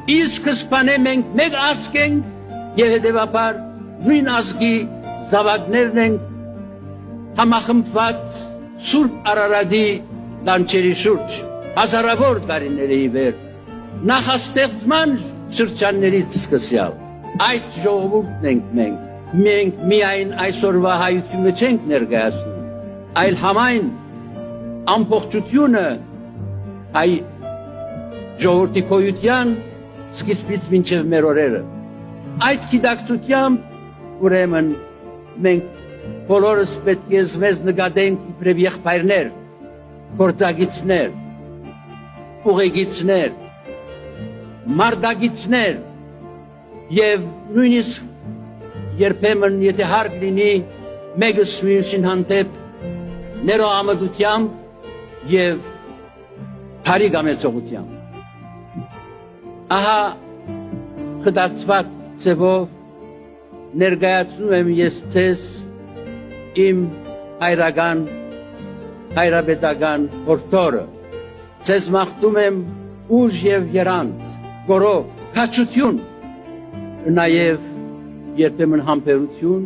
Իսկ սկզբանե մենք մեկ ազգ ենք եւ հետեւաբար նույն ազգի զավակներն ենք համախմբված Սուրբ Արարատի լանջերի շուրջ հազարավոր տարիների ի վեր նախաստեղծման շրջաններից սկսյալ այդ ժողովուրդն ենք մենք միայն այսօրվա հայությունը չենք ներկայացնում այլ համայն ամբողջությունը հայ ժողովրդի քոյության սկիզբից մինչև մեր օրերը այդ գիտակցությամբ ուրեմն մենք բոլորս պետք է մեզ նկատենք իբրև եղբայրներ, գործագիցներ, ուղեգիցներ, մարդագիցներ եւ նույնիսկ երբեմն եթե հարկ լինի մեկս մյուսին հանդեպ ներողամտությամբ եւ բարի գամեցողությամբ ահա խտացված ձևով ներկայացնում եմ ես ձեզ իմ հայրական հայրապետական հորդորը ձեզ մաղթում եմ ուժ եւ երանց գորով քաջություն նաեւ երբեմն համբերություն